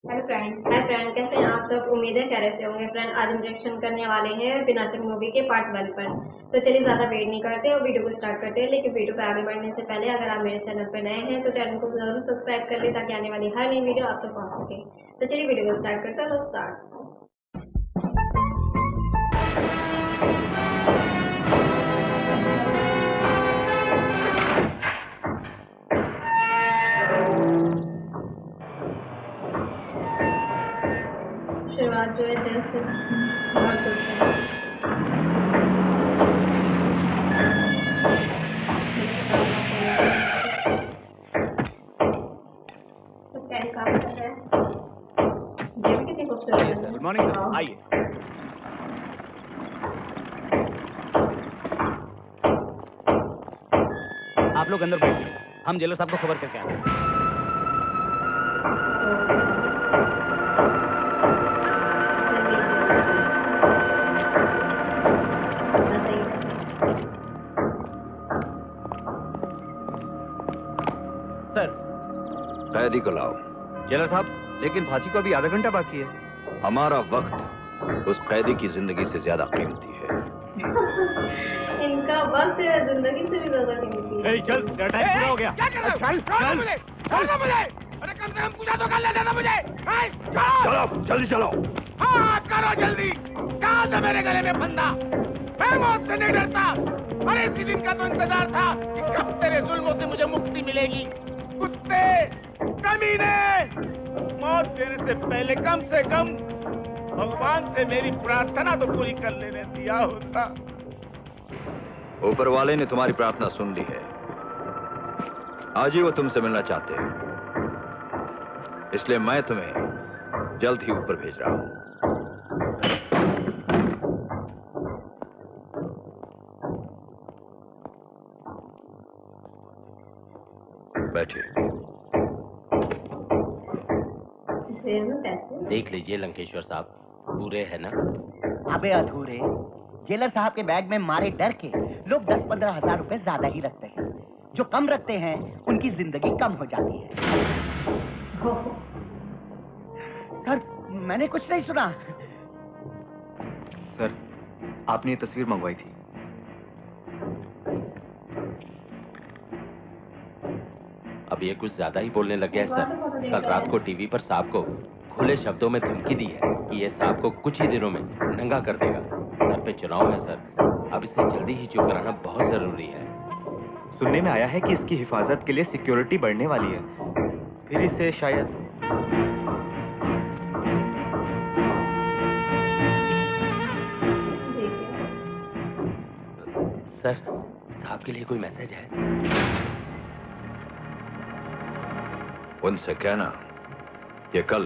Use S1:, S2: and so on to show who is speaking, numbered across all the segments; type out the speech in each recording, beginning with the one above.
S1: Hi friend, कैसे हैं आप सब। उम्मीद है खैरियत से होंगे। फ्रेंड, आज हम रिएक्शन करने वाले हैं विनाशक मूवी के पार्ट 1 पर। तो चलिए ज़्यादा वेट नहीं करते और वीडियो को स्टार्ट करते हैं। लेकिन वीडियो पे आगे बढ़ने से पहले अगर आप मेरे चैनल पर नए हैं तो चैनल को जरूर सब्सक्राइब कर ले ताकि आने वाली हर नई वीडियो आप तक पहुंच सके। तो चलिए वीडियो को स्टार्ट करते हैं। तो स्टार्ट। शुरुआत जो है जैसे बहुत दूर से तो कैरी काम कर रहे हैं। जैसे कितनी खूबसूरत
S2: आइए
S1: है।
S2: सर, गुड मॉर्निंग सर, आइए। आप लोग अंदर बैठिए, हम जेलर साहब को खबर करके आते हैं।
S1: चलिए जी, सही है।
S2: सर,
S3: कैदी को लाओ।
S2: जेलर साहब, लेकिन फांसी को अभी आधा घंटा बाकी है।
S3: हमारा वक्त उस कैदी की जिंदगी से ज्यादा कीमती है।
S1: इनका वक्त जिंदगी से भी ज्यादा कीमती है।
S2: चल, तेरा टाइम पूरा हो गया।
S4: क्या कर रहे हो?
S2: चल,
S4: छोड़ दो मुझे, छोड़ दो मुझे। अरे कम से कम पूजा तो कर लेने दो मुझे।
S3: चलो, जल्दी चलो।
S4: हाँ, करो जल्दी। डाल दो मेरे गले में फंदा। मैं मौत से नहीं डरता। अरे इसी दिन का तो इंतजार था कि कब तेरे जुल्मों से मुझे मुक्ति मिलेगी। कुत्ते, कमीने, मौत देने से पहले कम से कम भगवान से मेरी प्रार्थना तो पूरी कर लेने दिया होता।
S3: ऊपर वाले ने तुम्हारी प्रार्थना सुन ली है। आज ही वो तुमसे मिलना चाहते हैं, इसलिए मैं तुम्हें जल्द ही ऊपर भेज रहा हूं। बैठिए।
S1: जेल में पैसे
S5: देख लीजिए लंकेश्वर साहब, पूरे है ना?
S6: अबे अधूरे। जेलर साहब के बैग में मारे डर के लोग 10-15 हजार रुपए ज्यादा ही रखते हैं। जो कम रखते हैं उनकी जिंदगी कम हो जाती है। सर, मैंने कुछ नहीं सुना।
S7: सर, आपने ये तस्वीर मंगवाई थी।
S5: अब ये कुछ ज्यादा ही बोलने लग गया है सर। कल रात को टीवी पर सांप को खुले शब्दों में धमकी दी है कि ये सांप को कुछ ही दिनों में नंगा कर देगा। सर पे चुनाव है सर, अब इसे जल्दी ही चुप कराना बहुत जरूरी है।
S7: सुनने में आया है कि इसकी हिफाजत के लिए सिक्योरिटी बढ़ने वाली है, फिर इसे शायद।
S5: सर, साहब के लिए कोई मैसेज है?
S3: उनसे कहना कि कल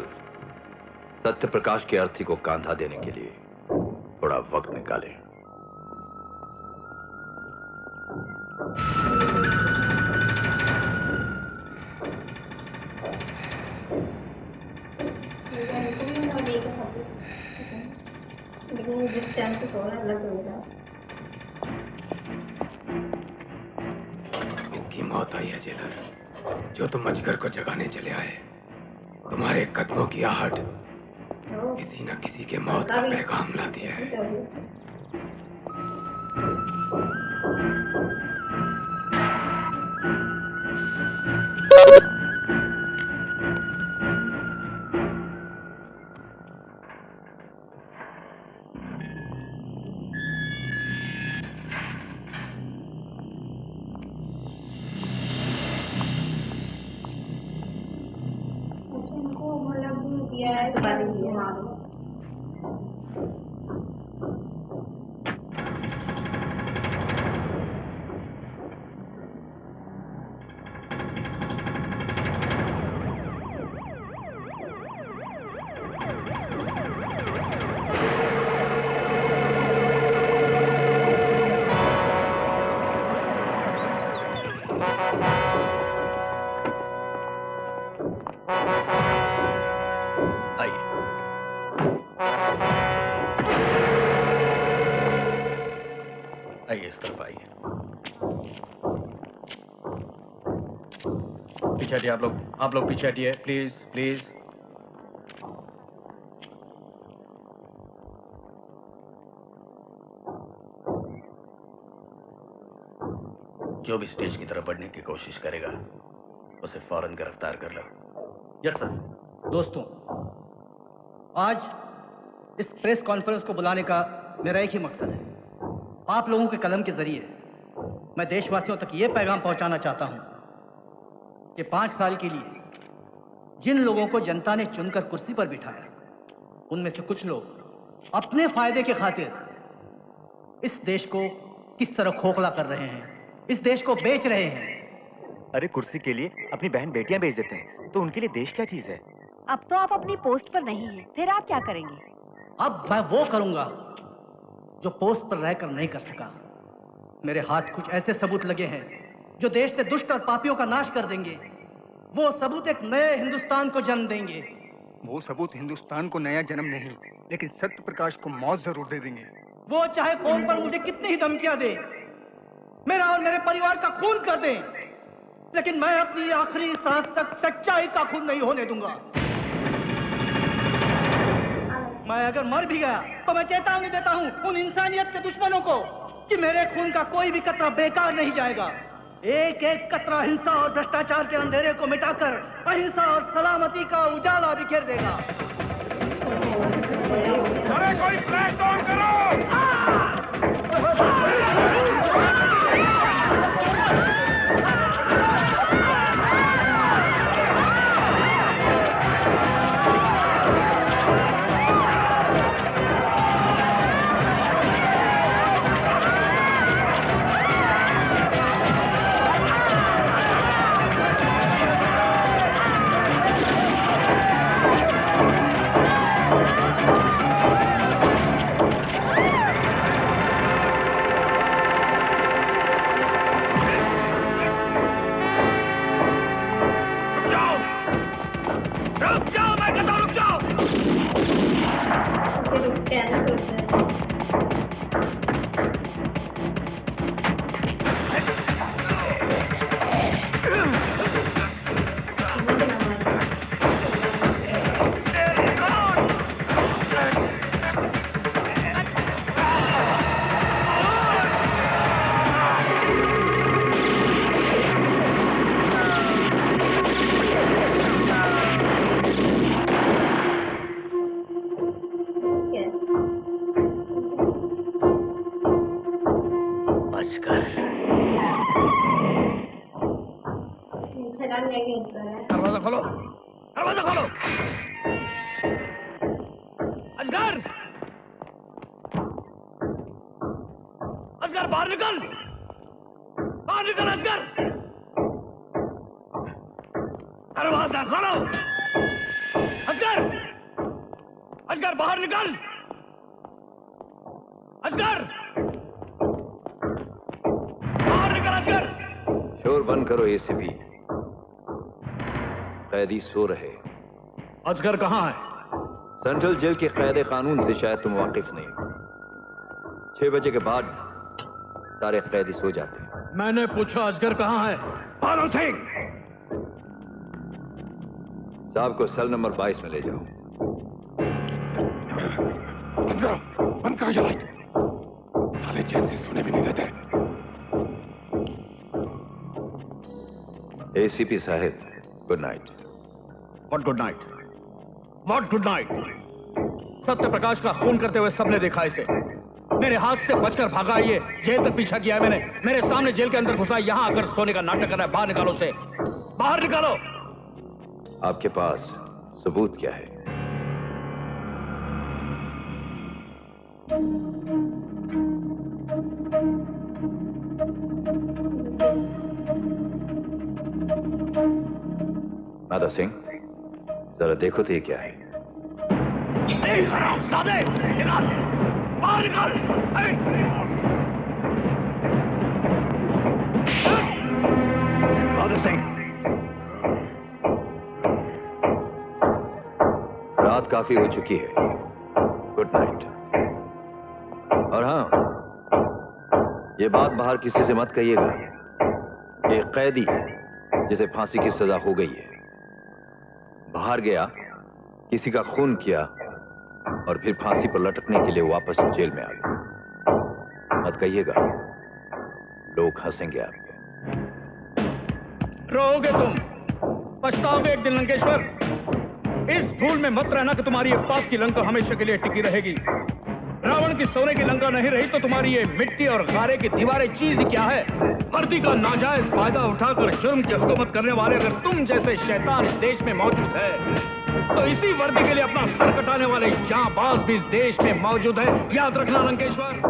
S3: सत्य प्रकाश की अर्थी को कांधा देने के लिए थोड़ा वक्त निकालें।
S1: लेकिन जिस चैन से सो रहा है अलग हो रहा है।
S4: इसकी मौत आई है जेलर, जो तुम अजगर को जगाने चले आए। तुम्हारे कदमों की आहट किसी न किसी के मौत का पैगाम लाती है।
S1: इनको मतलब दिया है सुपारी दिया है।
S3: आइए इस तरफ आइए।
S7: पीछे हटिए आप लोग पीछे हटिए, प्लीज प्लीज।
S8: जो भी स्टेज की तरफ बढ़ने की कोशिश करेगा उसे फौरन गिरफ्तार कर लो।
S9: Yes sir. दोस्तों, आज इस प्रेस कॉन्फ्रेंस को बुलाने का मेरा एक ही मकसद है। आप लोगों के कलम के जरिए मैं देशवासियों तक ये पैगाम पहुंचाना चाहता हूं कि 5 साल के लिए जिन लोगों को जनता ने चुनकर कुर्सी पर बिठाया, उनमें से कुछ लोग अपने फायदे के खातिर इस देश को किस तरह खोखला कर रहे हैं, इस देश को बेच रहे हैं।
S7: अरे कुर्सी के लिए अपनी बहन बेटियां बेच देते हैं, तो उनके लिए देश क्या चीज है?
S10: अब तो आप अपनी पोस्ट पर नहीं हैं, फिर आप क्या करेंगे?
S9: अब मैं वो करूंगा जो पोस्ट पर रहकर नहीं कर सका। मेरे हाथ कुछ ऐसे सबूत लगे हैं जो देश से दुष्ट और पापियों का नाश कर देंगे। वो सबूत एक नए हिंदुस्तान को जन्म देंगे।
S11: वो सबूत हिंदुस्तान को नया जन्म नहीं, लेकिन सत्य प्रकाश को मौत जरूर दे देंगे।
S9: वो चाहे फोन पर मुझे कितनी ही धमकियां दे, मेरा और मेरे परिवार का खून कर दें, लेकिन मैं अपनी आखिरी सांस तक सच्चाई का खून नहीं होने दूंगा। मैं अगर मर भी गया तो मैं चेतावनी देता हूं उन इंसानियत के दुश्मनों को कि मेरे खून का कोई भी कतरा बेकार नहीं जाएगा। एक एक कतरा हिंसा और भ्रष्टाचार के अंधेरे को मिटाकर अहिंसा और सलामती का उजाला बिखेर देगा।
S4: अरे कोई फ्लैश ऑन करो। दरवाजा खोलो, दरवाजा खोलो। अजगर, अजगर बाहर निकल, बाहर निकल अजगर। दरवाजा खोलो। अजगर, अजगर बाहर निकल। अजगर, बाहर निकल अजगर।
S3: शोर बंद करो एसीपी, कैदी सो रहे।
S2: अजगर कहाँ है?
S3: सेंट्रल जेल के कायदे कानून से शायद तुम वाकिफ नहीं। 6 बजे के बाद सारे कैदी सो जाते हैं।
S2: मैंने पूछा अजगर कहाँ है?
S3: भानु सिंह साहब को सेल नंबर 22 में ले जाओ।
S4: बंद करो ये लाइट, साले चैन से सोने भी नहीं देते।
S3: एसीपी साहब, good night.
S2: What good night? What good night? Satya Prakash का खून करते हुए सबने देखा इसे। मेरे हाथ से बचकर भागा, ये जेल तक पीछा किया है मैंने। मेरे सामने जेल के अंदर घुसा, यहां आकर सोने का नाटक कर रहा है। बाहर निकालो उसे, बाहर निकालो।
S3: आपके पास सबूत क्या है? माता सिंह, जरा देखो तो ये क्या है?
S4: हरामजादे, निकाल, बाहर निकाल।
S3: माता सिंह, रात काफी हो चुकी है। Good night. और हाँ, ये बात बाहर किसी से मत कहिएगा। एक कैदी जिसे फांसी की सजा हो गई है, बाहर गया, किसी का खून किया और फिर फांसी पर लटकने के लिए वापस जेल में आ गया। मत कहिएगा, लोग हंसेंगे आप पे।
S2: रोओगे तुम, पछताओगे एक दिन लंकेश्वर। इस भूल में मत रहना कि तुम्हारी ये पाप की लंका हमेशा के लिए टिकी रहेगी। रावण की सोने की लंका नहीं रही तो तुम्हारी ये मिट्टी और गारे की दीवारें चीज क्या है। वर्दी का नाजायज फायदा उठाकर जुर्म की हुकूमत करने वाले अगर तुम जैसे शैतान इस देश में मौजूद है तो इसी वर्दी के लिए अपना सर कटाने वाले जांबाज भी इस देश में मौजूद है। याद रखना लंकेश्वर।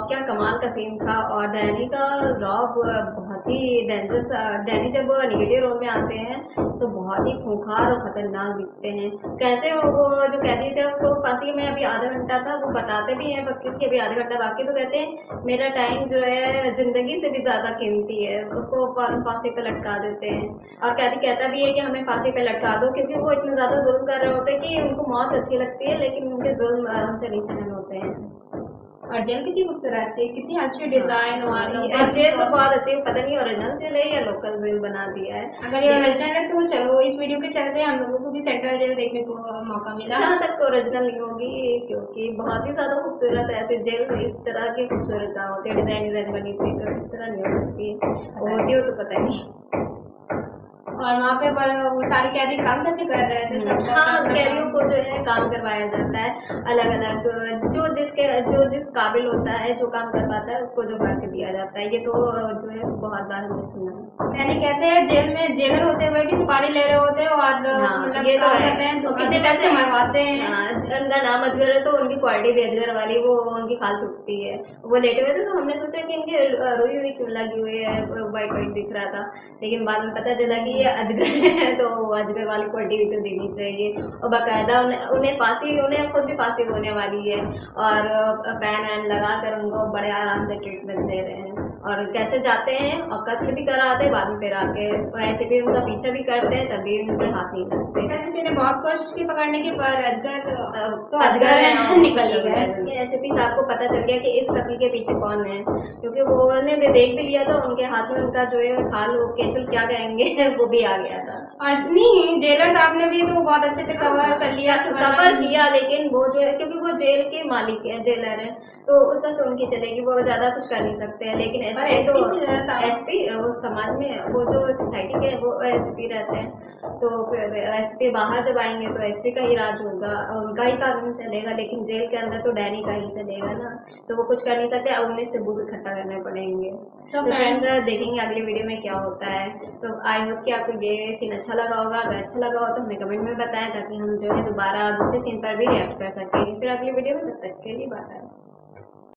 S1: क्या कमाल का सीन था। और डैनी का रॉब बहुत ही डेंजरस। डैनी जब निगेटिव रोल में आते हैं तो बहुत ही खूंखार और खतरनाक दिखते हैं। कैसे वो जो कैदी थे उसको फांसी में अभी आधा घंटा था, वो बताते भी हैं वकील के अभी आधा घंटा बाकी, तो कहते हैं मेरा टाइम जो है जिंदगी से भी ज्यादा कीमती है। उसको फौरन फांसी पे लटका देते हैं और कैदी कहता भी है कि हमें फांसी पे लटका दो, क्योंकि वो इतने ज्यादा जुल्म कर रहे होते हैं कि उनको मौत अच्छी लगती है लेकिन उनके जुल्म उनसे नहीं सहन होते हैं।
S12: और जेल कितनी खूबसूरत थी, कितनी अच्छी डिजाइन और
S1: जेल तो बहुत अच्छी, पता नहीं ओरिजिनल जेल है या लोकल जेल बना दिया है।
S12: अगर ये ओरिजिनल है तो चलो इस वीडियो के चलते हम लोगों को भी सेंट्रल जेल देखने को मौका मिला।
S1: जहाँ तक ओरिजिनल नहीं होगी क्योंकि बहुत ही ज्यादा खूबसूरत है। ऐसे जेल इस तरह की खूबसूरत ना होती है, डिजाइन बनी थी तो इस तरह नहीं हो सकती। होती हो तो पता नहीं।
S12: और वहाँ पे पर वो सारी कैदी काम कैसे कर रहे थे?
S1: हाँ, कैदियों को जो है काम करवाया जाता है अलग अलग, जो जिस काबिल होता है, जो काम कर पाता है उसको जो करके दिया जाता है। ये तो जो है बहुत बार हमने सुना है।
S12: यानी कहते हैं जेल में जेलर होते हुए भी सुपारी ले रहे होते हैं और मतलब
S1: ये तो
S12: काम करते हैं तो कितने पैसे मरवाते हैं।
S1: उनका नाम अजगर है तो उनकी क्वालिटी भी अजगर वाली, वो उनकी खाल छुटती है। वो लेटे हुए थे तो हमने सोचा कि इनकी रुई हुई क्यों लगी हुई है, वाइट वाइट दिख रहा था, लेकिन बाद में पता चला कि ये अजगर है तो अजगर वाली क्वालिटी भी तो देनी चाहिए। और बाकायदा उन्हें फांसी, उन्हें खुद भी फांसी होने वाली है और पैन वैन लगा कर उनको बड़े आराम से ट्रीटमेंट दे रहे हैं। और कैसे जाते हैं और कत्ल भी कराते हैं बाद में फिर आके ऐसे भी उनका पीछा भी करते हैं तभी उनके हाथ नहीं लगते।
S12: मैंने बहुत कोशिश की पकड़ने की पर
S1: अजगर है
S12: निकल गए।
S1: एसपी साहब को पता चल गया कि इस कत्ल के पीछे कौन है, क्योंकि वो ने देख भी लिया था उनके हाथ में उनका जो है खाल केचुल क्या कहेंगे वो भी आ गया था।
S12: और नहीं जेलर साहब ने भी तो बहुत अच्छे से कवर कर लिया,
S1: कवर किया, लेकिन वो जो है क्योंकि वो जेल के मालिक है, जेलर है, तो उस वक्त उनकी चलेगी, वो ज्यादा कुछ कर नहीं सकते हैं। लेकिन एसपी वो समाज में वो जो सोसाइटी के वो एसपी रहते हैं, तो फिर एसपी बाहर जब आएंगे तो एसपी का ही राज होगा, उनका ही कानून चलेगा। लेकिन जेल के अंदर तो डैनी का ही चलेगा ना, तो वो कुछ कर नहीं सकते। अब उन्हें सबूत इकट्ठा करने पड़ेंगे। तो फ्रेंड्स देखेंगे अगली वीडियो में क्या होता है। तो आई होप कि आपको ये सीन अच्छा लगा होगा। अगर अच्छा लगा हो तो हमें कमेंट में बताएं ताकि हम जो है दोबारा दूसरे सीन पर भी रिएक्ट कर सकें। फिर अगली वीडियो में, तब तक के लिए बाय बाय।